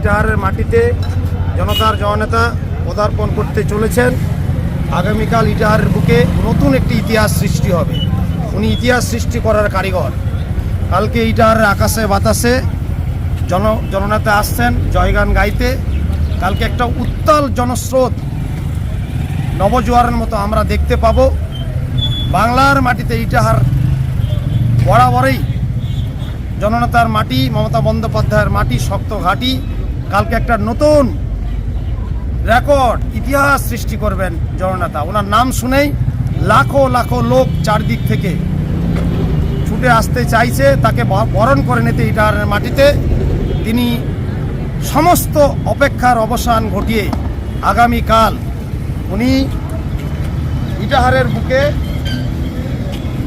ইটাহারের মাটিতে জনতার জননেতা পদার্পণ করতে চলেছেন। আগামীকাল ইটাহারের বুকে নতুন একটি ইতিহাস সৃষ্টি হবে। উনি ইতিহাস সৃষ্টি করার কারিগর। কালকে ইটাহারের আকাশে বাতাসে জননেতা আসছেন জয়গান গাইতে। কালকে একটা উত্তাল জনস্রোত নবজোয়ারের মতো আমরা দেখতে পাব। বাংলার মাটিতে ইটাহার বরাবরই জননেতার মাটি, মমতা বন্দ্যোপাধ্যায়ের মাটি, শক্ত ঘাঁটি। কালকে একটা নতুন রেকর্ড ইতিহাস সৃষ্টি করবেন জননেতা। ওনার নাম শুনেই লাখো লাখো লোক চারদিক থেকে ছুটে আসতে চাইছে তাকে বরণ করে নিতে ইটাহারের মাটিতে। তিনি সমস্ত অপেক্ষার অবসান ঘটিয়ে আগামীকাল উনি ইটাহারের বুকে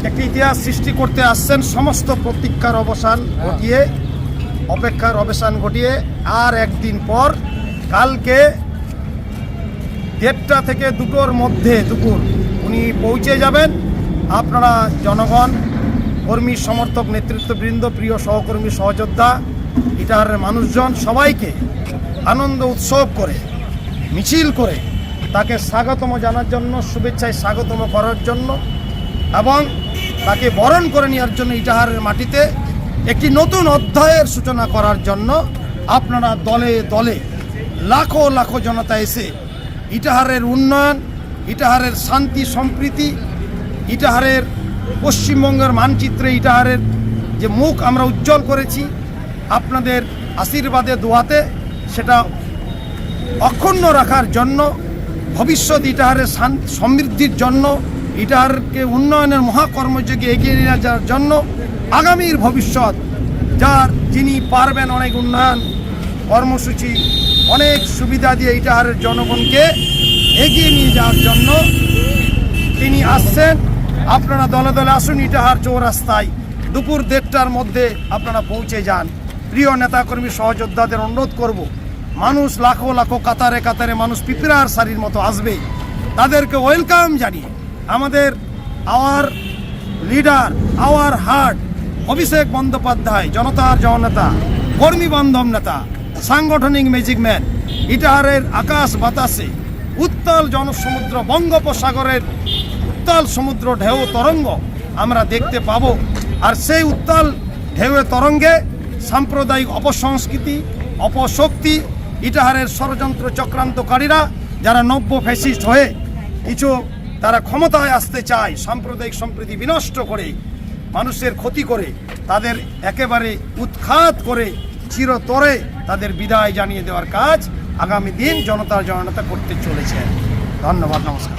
একটি ইতিহাস সৃষ্টি করতে আসছেন। সমস্ত প্রতীক্ষার অবসান ঘটিয়ে, অপেক্ষার অবসান ঘটিয়ে আর একদিন পর কালকে 1:30 থেকে 2টোর মধ্যে দুপুর উনি পৌঁছে যাবেন। আপনারা জনগণ, কর্মী সমর্থক নেতৃত্ববৃন্দ, প্রিয় সহকর্মী সহযোদ্ধা, ইটাহারের মানুষজন সবাইকে আনন্দ উৎসব করে, মিছিল করে তাকে স্বাগতম জানার জন্য, শুভেচ্ছায় স্বাগতম করার জন্য এবং তাকে বরণ করে নেওয়ার জন্য ইটাহারের মাটিতে একটি নতুন অধ্যায়ের সূচনা করার জন্য আপনারা দলে দলে লাখো লাখো জনতা এসে ইটাহারের উন্নয়ন, ইটাহারের শান্তি সম্প্রীতি, ইটাহারের পশ্চিমবঙ্গের মানচিত্রে ইটাহারের যে মুখ আমরা উজ্জ্বল করেছি আপনাদের আশীর্বাদে দোয়াতে, সেটা অক্ষুণ্ণ রাখার জন্য, ভবিষ্যৎ ইটাহারের সমৃদ্ধির জন্য, ইটাহারকে উন্নয়নের মহাকর্মযোগে এগিয়ে নিয়ে যাওয়ার জন্য, আগামীর ভবিষ্যৎ যিনি পারবেন অনেক উন্নয়ন কর্মসূচি, অনেক সুবিধা দিয়ে ইটাহারের জনগণকে এগিয়ে নিয়ে যাওয়ার জন্য তিনি আসছেন। আপনারা দলে দলে আসুন ইটাহার চৌরাস্তায়। দুপুর 1:30টার মধ্যে আপনারা পৌঁছে যান। প্রিয় নেতাকর্মী সহযোদ্ধাদের অনুরোধ করব, মানুষ লাখো লাখো কাতারে কাতারে মানুষ পিঁপড়ার সারির মতো আসবে। তাদেরকে ওয়েলকাম জানিয়ে আমাদের hour leader, hour heart Abhishek Bandyopadhyay, জনতার জননেতা, কর্মী বান্ধব নেতা, সাংগঠনিক ম্যাজিক ম্যান, ইটাহারের আকাশ বাতাসে উত্তাল জনসমুদ্র, বঙ্গোপসাগরের উত্তাল সমুদ্র ঢেউ তরঙ্গ আমরা দেখতে পাব। আর সেই উত্তাল ঢেউয়ে তরঙ্গে সাম্প্রদায়িক অপসংস্কৃতি, অপশক্তি, ইটাহারের ষড়যন্ত্র চক্রান্তকারীরা যারা নব্য ফ্যাসিস্ট হয়ে তারা ক্ষমতায় আসতে চায়, সাম্প্রদায়িক সম্প্রীতি বিনষ্ট করে, মানুষের ক্ষতি করে, তাদের একেবারে উৎখাত করে চিরতরে তাদের বিদায় জানিয়ে দেওয়ার কাজ আগামী দিন জনতার জননেতা করতে চলেছে। ধন্যবাদ, নমস্কার।